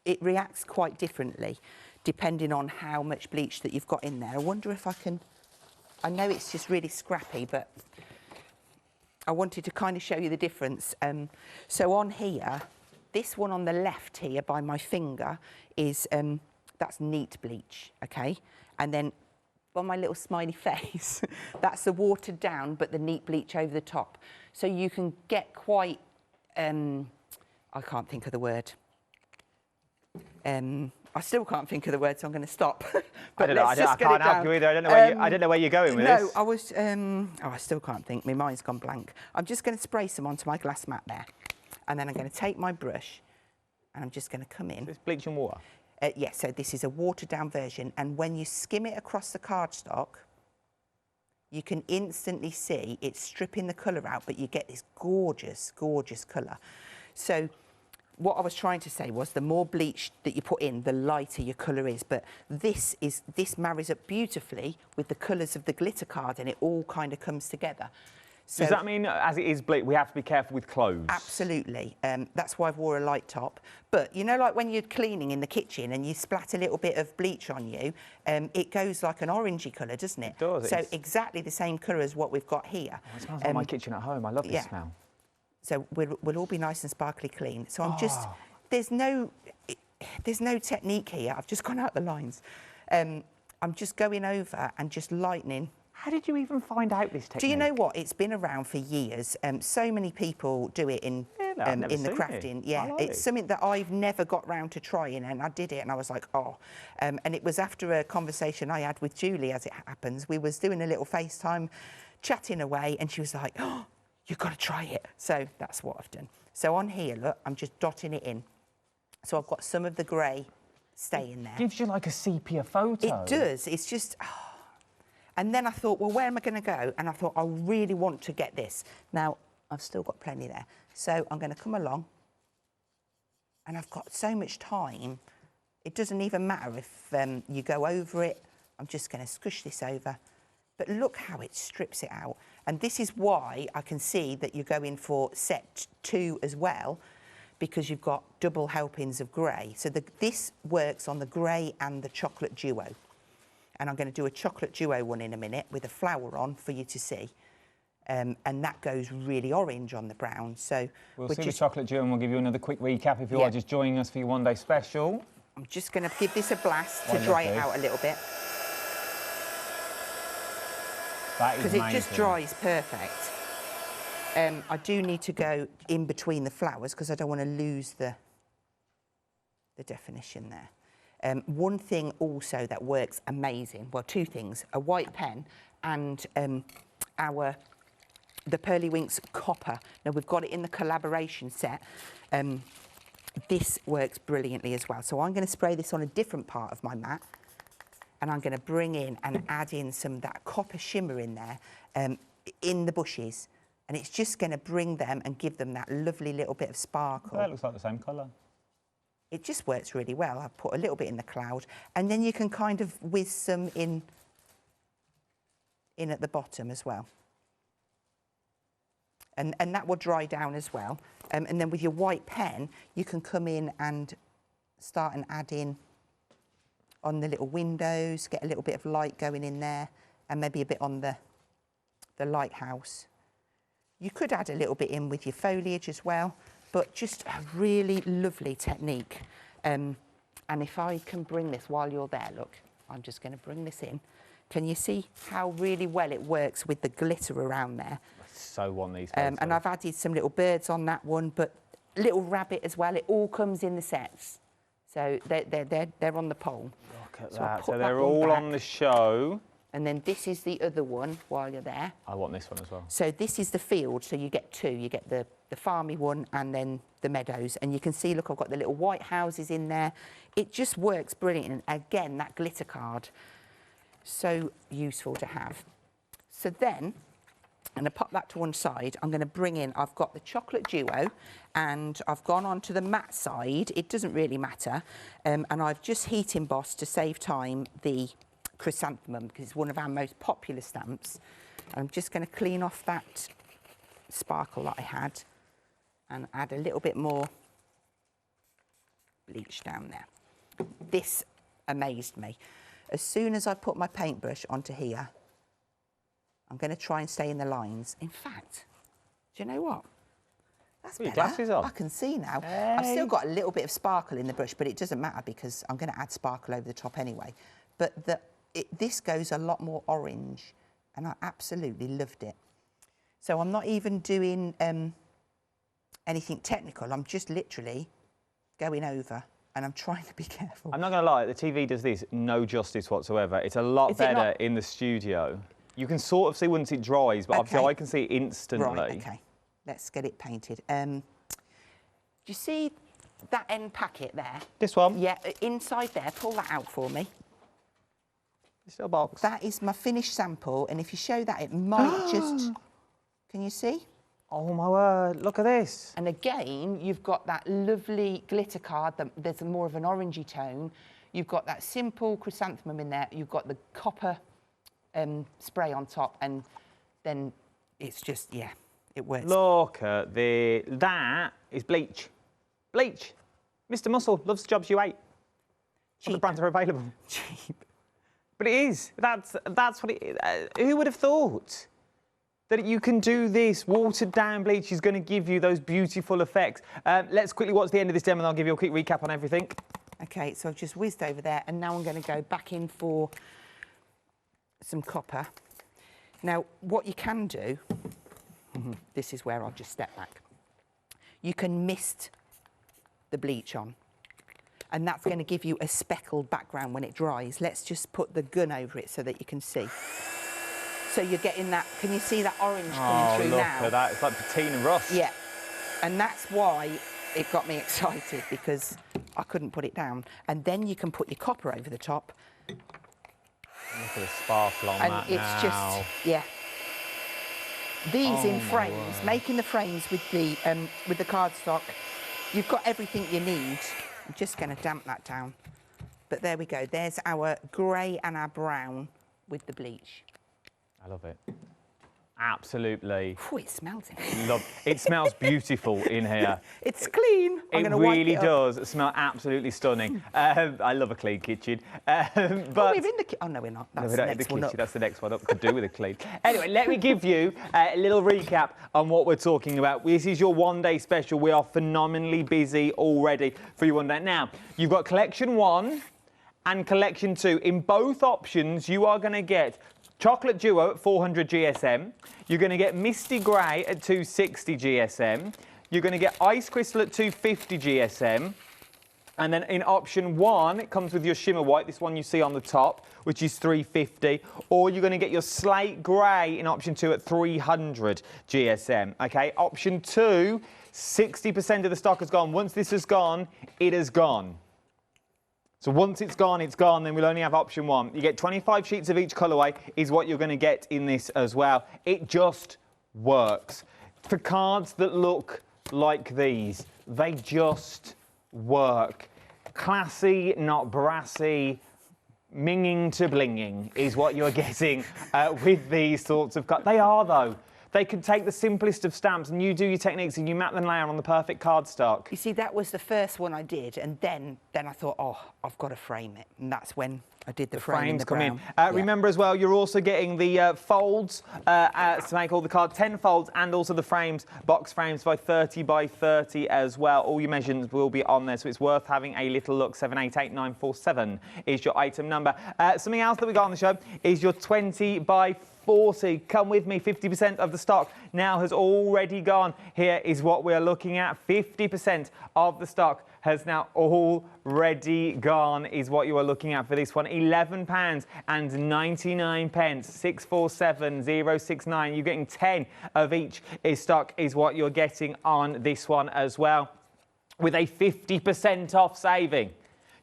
it reacts quite differently depending on how much bleach that you've got in there. I wonder if I can, I know it's just really scrappy, but I wanted to kind of show you the difference. So on here, this one on the left here by my finger is, that's neat bleach, okay? And then on my little smiley face, that's the watered down, but the neat bleach over the top. So you can get quite, I can't think of the word. I still can't think of the word, so I'm going to stop. But I can't help you either. I don't know where you're going with this. No, I was, I still can't think. My mind's gone blank. I'm just going to spray some onto my glass mat there. And then I'm going to take my brush and I'm just going to come in. It's bleach and water? Yes, so this is a watered down version. And when you skim it across the cardstock, you can instantly see it's stripping the colour out, but you get this gorgeous, gorgeous colour. So what I was trying to say was the more bleach that you put in, the lighter your colour is. But this marries up beautifully with the colours of the glitter card, and it all kind of comes together. So, does that mean, as it is bleach, we have to be careful with clothes? Absolutely. That's why I've wore a light top. But, you know, like when you're cleaning in the kitchen and you splat a little bit of bleach on you, it goes like an orangey colour, doesn't it? It does. So exactly the same colour as what we've got here. Oh, it smells like my kitchen at home. I love this smell. So we'll all be nice and sparkly clean. So I'm just, there's no technique here. I've just gone out the lines. I'm just going over and just lightening. How did you even find out this technique? Do you know what? It's been around for years. So many people do it in the crafting. Yeah, it's something that I've never got round to trying, and I did it, and I was like, oh. And it was after a conversation I had with Julie, as it happens. We was doing a little FaceTime, chatting away, and she was like, oh, you've got to try it. So that's what I've done. So on here, look, I'm just dotting it in. So I've got some of the grey staying there. Gives you like a sepia photo. It does. It's just... Oh. And then I thought, well, where am I going to go? And I thought, I really want to get this. Now, I've still got plenty there. So I'm going to come along. And I've got so much time. It doesn't even matter if you go over it. I'm just going to squish this over. But look how it strips it out. And this is why I can see that you're going for set 2 as well, because you've got double helpings of grey. So this works on the grey and the chocolate duo. And I'm going to do a chocolate duo one in a minute with a flower on for you to see. and that goes really orange on the brown. So we'll see the chocolate dew and we'll give you another quick recap if you are just joining us for your one-day special. I'm just going to give this a blast to dry it out a little bit. Because it just dries perfect. I do need to go in between the flowers because I don't want to lose the definition there. One thing also that works amazing, well, two things, a white pen and the Pearly Winks copper. Now, we've got it in the collaboration set. This works brilliantly as well. So I'm going to spray this on a different part of my mat, and I'm going to bring in and add in some of that copper shimmer in there in the bushes. And it's just going to bring them and give them that lovely little bit of sparkle. That looks like the same colour. It just works really well. I've put a little bit in the cloud, and then you can kind of whiz some in at the bottom as well. And that will dry down as well. And then with your white pen, you can come in and start and add in on the little windows, get a little bit of light going in there, and maybe a bit on the lighthouse. You could add a little bit in with your foliage as well, but just a really lovely technique. And if I can bring this while you're there, look, I'm just going to bring this in. Can you see how really well it works with the glitter around there? I so want these. And I've added some little birds on that one, but little rabbit as well. It all comes in the sets. So they're on the pole. Look at that. So they're all on the show. And then this is the other one while you're there. I want this one as well. So this is the field, so you get two. You get the farmy one and then the meadows. And you can see, look, I've got the little white houses in there. It just works brilliant. And again, that glitter card, so useful to have. So then, I'm going to pop that to one side. I'm going to bring in, I've got the chocolate duo, and I've gone on to the matte side. It doesn't really matter. And I've just heat embossed, to save time, the chrysanthemum, because it's one of our most popular stamps. I'm just going to clean off that sparkle that I had and add a little bit more bleach down there. This amazed me. As soon as I put my paintbrush onto here, I'm going to try and stay in the lines. In fact, do you know what? That's better. Your glasses on. I can see now. Hey. I've still got a little bit of sparkle in the brush, but it doesn't matter because I'm going to add sparkle over the top anyway. But this goes a lot more orange, and I absolutely loved it. So I'm not even doing anything technical. I'm just literally going over, and I'm trying to be careful. I'm not going to lie, the TV does this no justice whatsoever. It's a lot better in the studio. You can sort of see once it dries, but obviously I can see it instantly. Right, okay. Let's get it painted. Do you see that end packet there? This one? Yeah, inside there, pull that out for me. This little box. That is my finished sample, and if you show that, it might just... Can you see? Oh my word, look at this. And again, you've got that lovely glitter card, there's more of an orangey tone. You've got that simple chrysanthemum in there, you've got the copper spray on top, and then it's just, yeah, it works. Look at that is Bleach. Bleach. Mr. Muscle loves the jobs you ate. Cheap. The brands are available. Cheap. But it is. That's what it is. Who would have thought that you can do this? Watered down bleach is going to give you those beautiful effects. Let's quickly watch the end of this demo and I'll give you a quick recap on everything. Okay, so I've just whizzed over there, and now I'm going to go back in for some copper. Now, what you can do, this is where I'll just step back. You can mist the bleach on, and that's going to give you a speckled background when it dries. Let's just put the gun over it so that you can see. So you're getting that, can you see that orange coming through now? Oh, look at that, it's like patina rust. Yeah, and that's why it got me excited, because I couldn't put it down. And then you can put your copper over the top. Look at the sparkle on that and it's just, yeah. These in frames, making the frames with the cardstock, you've got everything you need. I'm just going to damp that down. But there we go. There's our grey and our brown with the bleach. I love it. Absolutely. Oh, it smells it. It smells beautiful in here. It's clean. It really does smell absolutely stunning. I love a clean kitchen. But we're in the kitchen. Oh, no, we're not. That's the next one up. That's the next one up. Could do with a clean. Anyway, let me give you a little recap on what we're talking about. This is your one-day special. We are phenomenally busy already for your one day. Now, you've got Collection 1 and Collection 2. In both options, you are going to get Chocolate Duo at 400 GSM. You're going to get Misty Grey at 260 GSM. You're going to get Ice Crystal at 250 GSM. And then in option 1, it comes with your Shimmer White, this one you see on the top, which is 350. Or you're going to get your Slate Grey in option 2 at 300 GSM. Okay, option 2, 60% of the stock has gone. Once this has gone, it has gone. So once it's gone, then we'll only have option 1. You get 25 sheets of each colourway is what you're going to get in this as well. It just works. For cards that look like these, they just work. Classy, not brassy, minging to blinging is what you're getting with these sorts of cards. They are, though. They can take the simplest of stamps and you do your techniques and you map them layer on the perfect cardstock. You see, that was the first one I did, and then I thought, oh, I've got to frame it. And that's when I did the frame in the brown. Remember as well, you're also getting the folds to make all the cards, 10 folds, and also the frames, box frames by 30 by 30 as well. All your measurements will be on there, so it's worth having a little look. 788947 is your item number. Something else that we got on the show is your 20 by 40. Come with me, 50% of the stock now has already gone. Here is what we're looking at. 50% of the stock has now already gone is what you are looking at for this one. £11.99. 647069. You're getting 10 of each stock is what you're getting on this one as well. With a 50% off saving.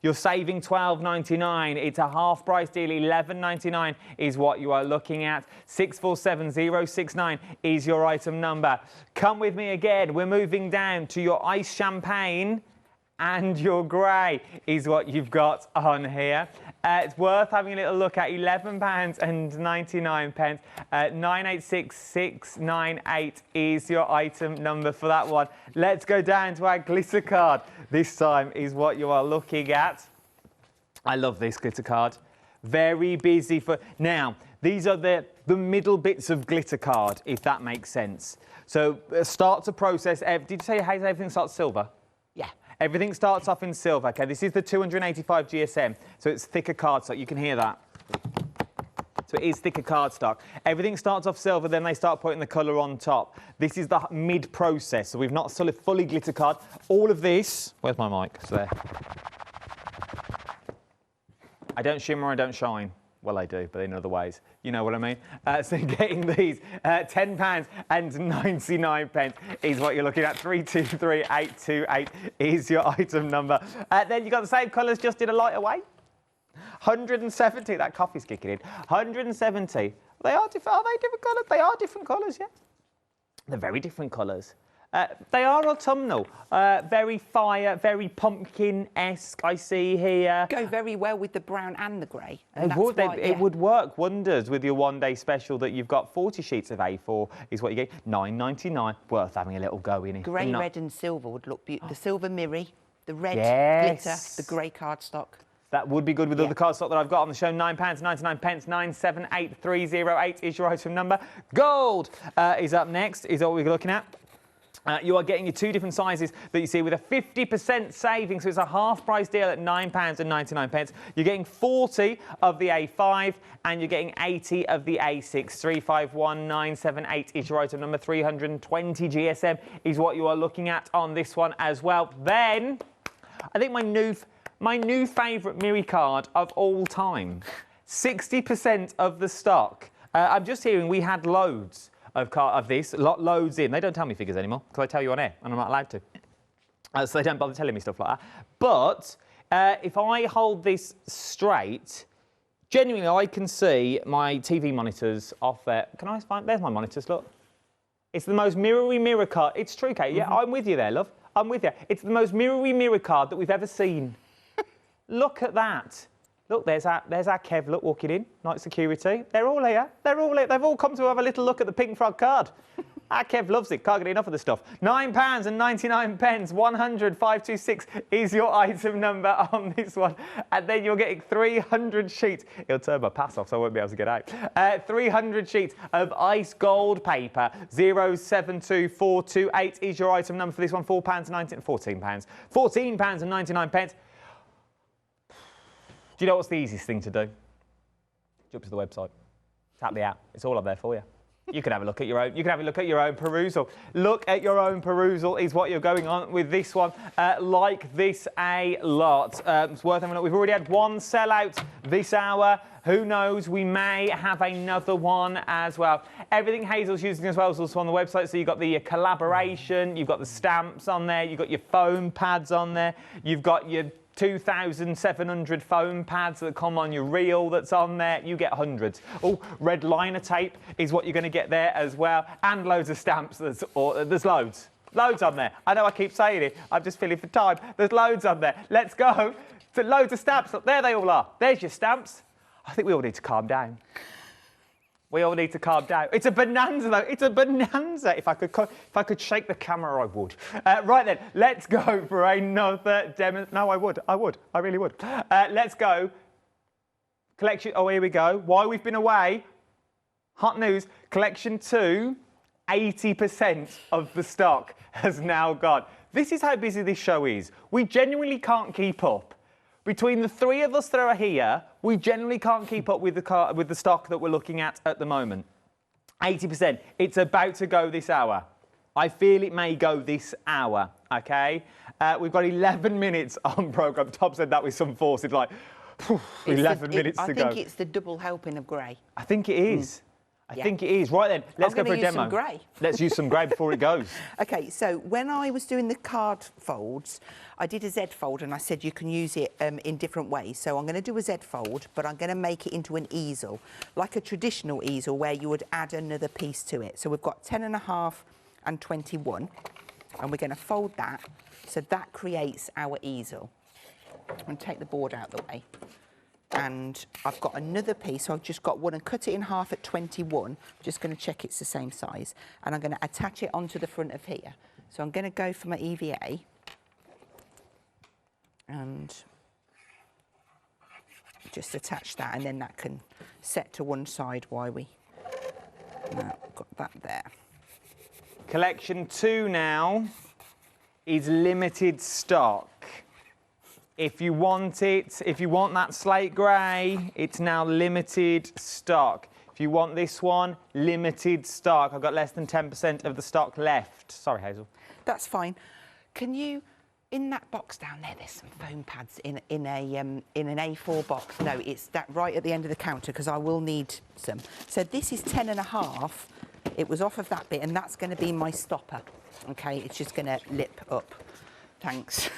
You're saving £12.99. It's a half price deal. £11.99 is what you are looking at. 647069 is your item number. Come with me again. We're moving down to your ice champagne and your grey is what you've got on here. It's worth having a little look at. £11.99. 986698 is your item number for that one. Let's go down to our glitter card. This time is what you are looking at. I love this glitter card. Very busy for... Now, these are the middle bits of glitter card, if that makes sense. So, start to process... Did you say, Hazel, everything starts silver? Yeah. Everything starts off in silver, okay? This is the 285 GSM, so it's thicker cardstock. You can hear that. So it is thicker cardstock. Everything starts off silver, then they start putting the colour on top. This is the mid-process, so we've not fully glitter card. All of this... Where's my mic? It's there. I don't shimmer, I don't shine. Well, I do, but in other ways. You know what I mean? So getting these, £10.99 is what you're looking at. 323828 is your item number. Then you've got the same colours, just in a lighter way. 170, that coffee's kicking in. 170. They are different. Are they different colours? They are different colours, yeah. They're very different colours. They are autumnal, very fire, very pumpkin-esque, I see here. Go very well with the brown and the grey. It would work wonders with your one-day special that you've got 40 sheets of A4 is what you get. £9.99, worth having a little go in it. Grey, red and silver would look beautiful. The silver mirror, the red glitter, the grey cardstock. That would be good with all the cardstock that I've got on the show. £9.99. 978308 is your item number. Gold is up next, is what we're looking at. You are getting your two different sizes that you see with a 50% saving, so it's a half-price deal at £9.99. You're getting 40 of the A5 and you're getting 80 of the A6. 351978 is your item number. 320 GSM is what you are looking at on this one as well. Then, I think my new favourite Miri card of all time. 60% of the stock. I'm just hearing we had loads of this, loads in. They don't tell me figures anymore because I tell you on air and I'm not allowed to. So they don't bother telling me stuff like that. But if I hold this straight, genuinely I can see my TV monitors off there. Can I find? There's my monitors, look. It's the most mirror card. It's true, Kate. Yeah, I'm with you there, love. I'm with you. It's the most mirror card that we've ever seen. Look at that. Look, there's our Kev, look, walking in. Night security. They're all here. They're all here. They've all come to have a little look at the Pink Frog card. Our Kev loves it. Can't get enough of the stuff. £9.99. 100 526 is your item number on this one. And then you're getting 300 sheets. It'll turn my pass off, so I won't be able to get out. 300 sheets of ice gold paper. 072428 is your item number for this one. £14.99. £14.99. Do you know what's the easiest thing to do? Jump to the website. Tap the app. It's all up there for you. You can have a look at your own. You can have a look at your own perusal. Look at your own perusal is what you're going on with this one. Like this a lot. It's worth having a look. We've already had one sellout this hour. Who knows? We may have another one as well. Everything Hazel's using as well is also on the website. So you've got the collaboration. You've got the stamps on there. You've got your foam pads on there. You've got your 2,700 foam pads that come on your reel that's on there. You get hundreds. Oh, red liner tape is what you're going to get there as well. And loads of stamps. There's loads. Loads on there. I know I keep saying it. I'm just feeling for time. There's loads on there. Let's go to loads of stamps. Look, there they all are. There's your stamps. I think we all need to calm down. We all need to calm down. It's a bonanza, though. It's a bonanza. If I could shake the camera, I would. Right then, let's go for another demo. No, I would. I really would. Let's go. Collection. Oh, here we go. While we've been away, hot news. Collection 2, 80% of the stock has now gone. This is how busy this show is. We genuinely can't keep up. Between the three of us that are here, we generally can't keep up with the stock that we're looking at the moment. 80%. It's about to go this hour. I feel it may go this hour, OK? We've got 11 minutes on programme. Tom said that with some force. It's like, 11 minutes to go. I think it's the double helping of grey. I think it is. I think it is. Right then, let's go for a demo. Some grey. Let's use some grey before it goes. OK, so when I was doing the card folds, I did a Z fold and I said you can use it in different ways. So I'm going to do a Z fold, but I'm going to make it into an easel, like a traditional easel where you would add another piece to it. So we've got 10.5 and 21, and we're going to fold that. So that creates our easel. I'm going to take the board out of the way. And I've got another piece, so I've just got one and cut it in half at 21. Just going to check it's the same size. And I'm going to attach it onto the front of here. So I'm going to go for my EVA. And just attach that, and then that can set to one side while we... Now, got that there. Collection 2 now is limited stock. If you want it, if you want that slate grey, it's now limited stock. If you want this one, limited stock. I've got less than 10% of the stock left. Sorry, Hazel. That's fine. Can you, in that box down there, there's some foam pads in an A4 box. No, it's that right at the end of the counter because I will need some. So this is 10.5. It was off of that bit, and that's going to be my stopper. Okay, it's just going to lip up. Thanks.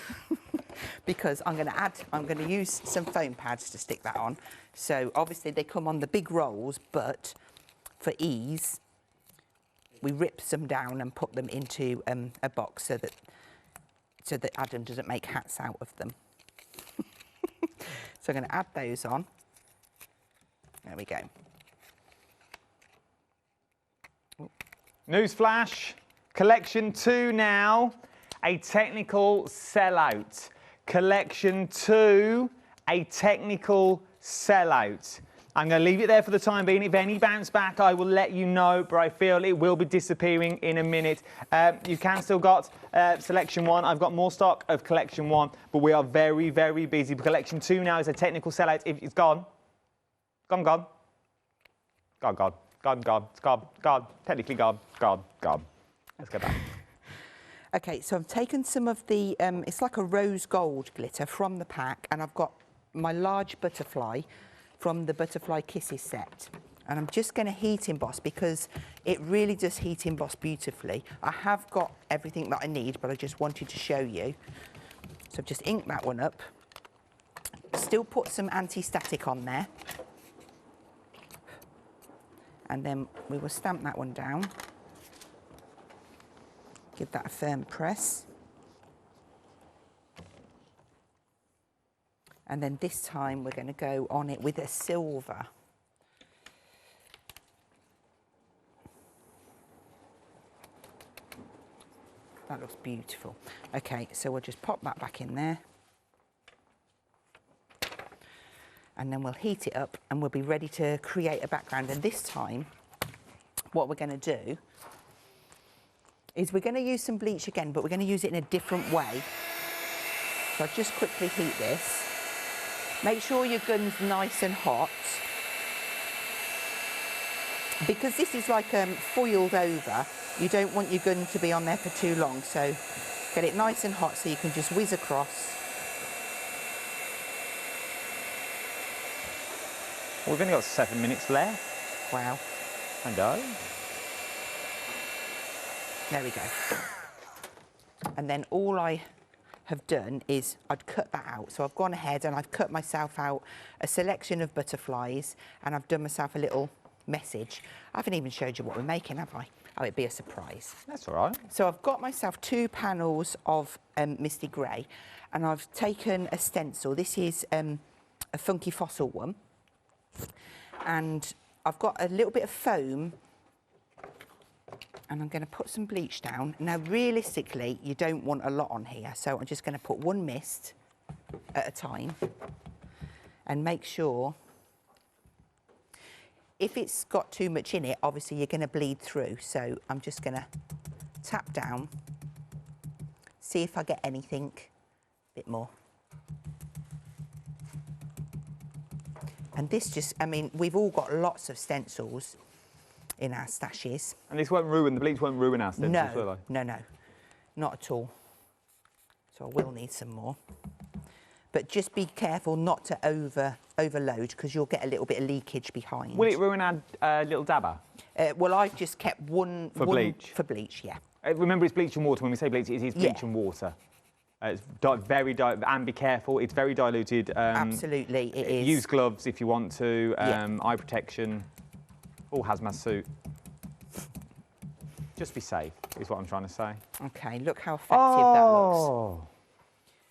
Because I'm going to use some foam pads to stick that on. So obviously they come on the big rolls, but for ease, we rip some down and put them into a box so that Adam doesn't make hats out of them. So I'm going to add those on. There we go. Newsflash, collection 2 now, a technical sellout. Collection 2, a technical sellout. I'm going to leave it there for the time being. If any bounce back, I will let you know, but I feel it will be disappearing in a minute. You can still got selection 1. I've got more stock of collection 1, but we are very, very busy. Collection 2 now is a technical sellout. If it's gone. Gone. It's gone. Technically gone. Let's go back. Okay, so I've taken some of the, it's like a rose gold glitter from the pack, and I've got my large butterfly from the Butterfly Kisses set. And I'm just going to heat emboss because it really does heat emboss beautifully. I have got everything that I need, but I just wanted to show you. So I've just inked that one up. Still put some anti-static on there. And then we will stamp that one down. Give that a firm press. And then this time we're going to go on it with a silver. That looks beautiful. Okay, so we'll just pop that back in there. And then we'll heat it up and we'll be ready to create a background. And this time, what we're going to do is we're going to use some bleach again, but we're going to use it in a different way. So I'll just quickly heat this. Make sure your gun's nice and hot. Because this is like foiled over, you don't want your gun to be on there for too long. So get it nice and hot so you can just whiz across. We've only got 7 minutes left. Wow. I know. There we go. And then all I have done is I'd cut that out. So I've gone ahead and I've cut myself out a selection of butterflies and I've done myself a little message. I haven't even showed you what we're making, have I? Oh, it'd be a surprise. That's all right. So I've got myself 2 panels of Misty Grey and I've taken a stencil. This is a Funky Fossil one. And I've got a little bit of foam and I'm going to put some bleach down. Now, realistically, you don't want a lot on here, so I'm just going to put 1 mist at a time and make sure. If it's got too much in it, obviously you're going to bleed through, so I'm just going to tap down, see if I get anything a bit more. And this just, I mean, we've all got lots of stencils in our stashes. And this won't ruin, the bleach won't ruin our stencils, will they? No, not at all. So I will need some more. But just be careful not to overload because you'll get a little bit of leakage behind. Will it ruin our little dabber? Well, I've just kept one... bleach? For bleach, yeah. Remember, it's bleach and water. When we say bleach, it is bleach and water. It's very and be careful. It's very diluted. Absolutely, it is. Use gloves if you want to. Eye protection. Full hazmat suit. Just be safe, is what I'm trying to say. Okay, look how effective that looks.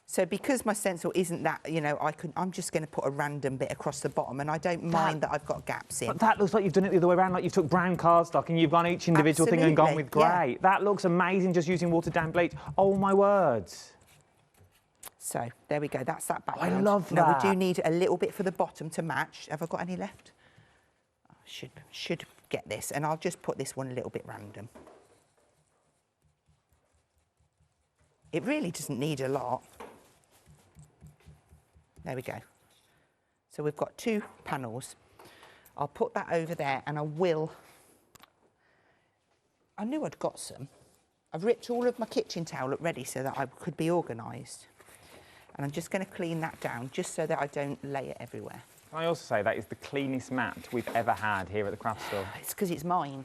So because my stencil isn't that, you know, I'm just going to put a random bit across the bottom, and I don't mind that I've got gaps in. But that looks like you've done it the other way around, like you've took brown cardstock and you've gone each individual thing and gone with grey. Yeah. That looks amazing, just using watered down bleach. Oh my words. So there we go. That's that background. I love that. Now we do need a little bit for the bottom to match. Have I got any left? Should get this, and I'll just put this one a little bit random. It really doesn't need a lot. There we go. So we've got 2 panels. I'll put that over there, and I knew I'd got some. I've ripped all of my kitchen towel up ready so that I could be organised. And I'm just going to clean that down just so that I don't lay it everywhere. Can I also say that is the cleanest mat we've ever had here at the craft store? It's because it's mine.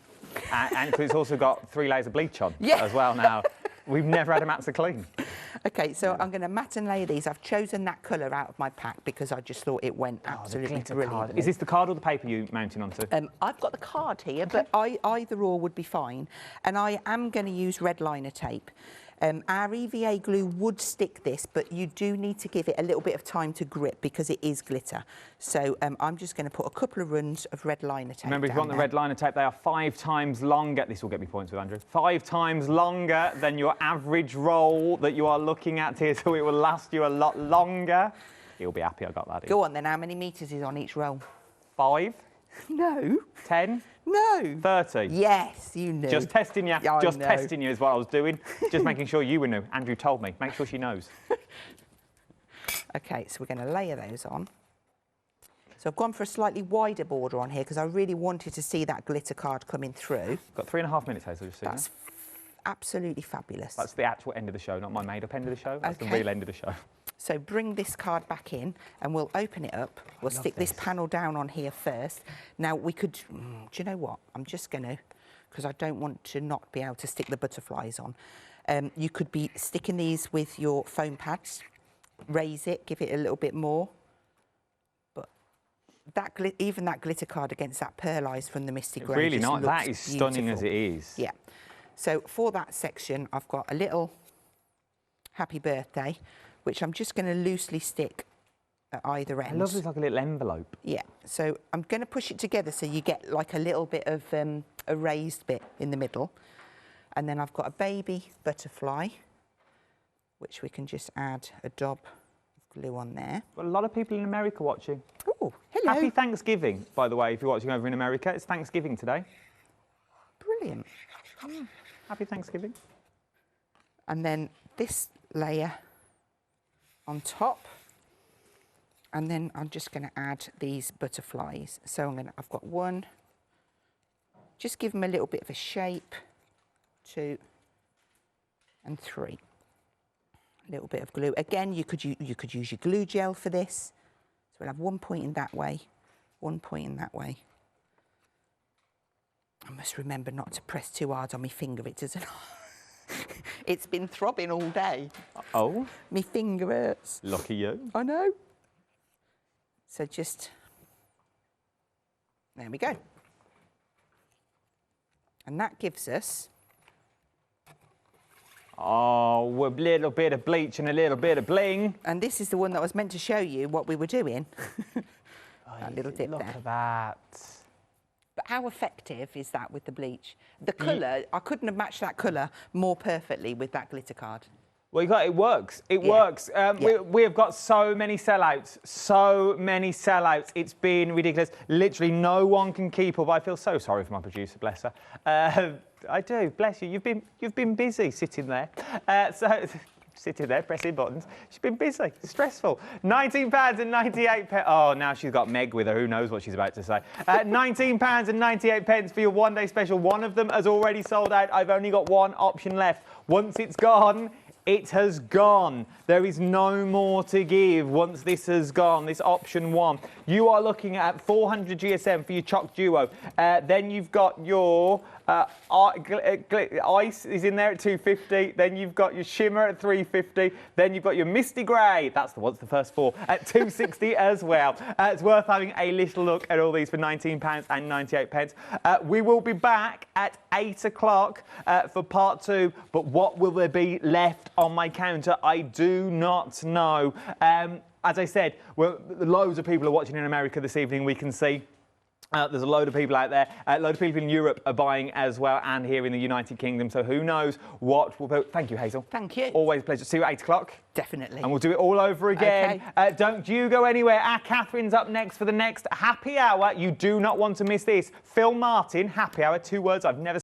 And because it's also got 3 layers of bleach on as well now. We've never had a mat so clean. OK, so I'm going to mat and layer these. I've chosen that colour out of my pack because I just thought it went absolutely brilliant. Is this the card or the paper you're mounting onto? I've got the card here, but either or would be fine. And I am going to use red liner tape. Our EVA glue would stick this, but you do need to give it a little bit of time to grip because it is glitter. So I'm just going to put a couple of runs of red liner tape. Remember, if you want the red liner tape, they are 5 times longer. This will get me points with Andrew. 5 times longer than your average roll that you are looking at here, so it will last you a lot longer. You'll be happy I got that in. Go on then, how many metres is on each roll? 5? No. 10? No. 30? Yes, you knew. Just testing you. Just testing you is what I was doing. Just making sure you were new. Andrew told me. Make sure she knows. OK, so we're going to layer those on. So I've gone for a slightly wider border on here because I really wanted to see that glitter card coming through. Got 3.5 minutes, Hazel, just so That's absolutely fabulous. That's the actual end of the show, not my made-up end of the show. That's the real end of the show. So bring this card back in and we'll open it up. We'll stick this panel down on here first. Now we could, do you know what? I'm just going to, because I don't want to not be able to stick the butterflies on. You could be sticking these with your foam pads, raise it, give it a little bit more. But that even that glitter card against that pearlized from the Misty Grey. Really not. That is stunning as it is. Yeah. So for that section, I've got a little happy birthday, which I'm just going to loosely stick at either end. I love this like a little envelope. Yeah, so I'm going to push it together so you get like a little bit of a raised bit in the middle. And then I've got a baby butterfly, which we can just add a dab of glue on there. Got a lot of people in America watching. Oh, hello. Happy Thanksgiving, by the way, if you're watching over in America. It's Thanksgiving today. Brilliant. Happy Thanksgiving. And then this layer on top. And then I'm just going to add these butterflies. So I've got one, just give them a little bit of a shape, 2 and 3. A little bit of glue. Again, you could use your glue gel for this. So we'll have one pointing that way, one pointing that way. I must remember not to press too hard on my finger, it doesn't. It's been throbbing all day. Oh? My finger hurts. Lucky you. I know. So just, there we go. And that gives us... Oh, a little bit of bleach and a little bit of bling. And this is the one that I was meant to show you what we were doing. That little dip Look there. at that. But how effective is that with the bleach? The colour, I couldn't have matched that colour more perfectly with that glitter card. Well, it works. It works. We have got so many sellouts. So many sellouts. It's been ridiculous. Literally, no one can keep up. I feel so sorry for my producer, bless her. I do, bless you. You've been busy sitting there. Sitting there pressing buttons. She's been busy, stressful. £19.98. Oh, now she's got Meg with her. Who knows what she's about to say? £19.98 for your one-day special. One of them has already sold out. I've only got one option left. Once it's gone, it has gone. There is no more to give once this has gone, this option 1. You are looking at 400 GSM for your Choc Duo. Then you've got your ice is in there at 250. Then you've got your shimmer at 350. Then you've got your misty grey. That's the first 4 at 260 as well. It's worth having a little look at all these for £19.98. We will be back at 8 o'clock for part 2. But what will there be left on my counter? I do not know. As I said, loads of people are watching in America this evening, we can see. There's a load of people out there. A load of people in Europe are buying as well, and here in the United Kingdom. So who knows what will be. Thank you, Hazel. Thank you. Always a pleasure. See you at 8 o'clock. Definitely. And we'll do it all over again. Okay. Don't you go anywhere. Our Catherine's up next for the next happy hour. You do not want to miss this. Phil Martin, happy hour. 2 words I've never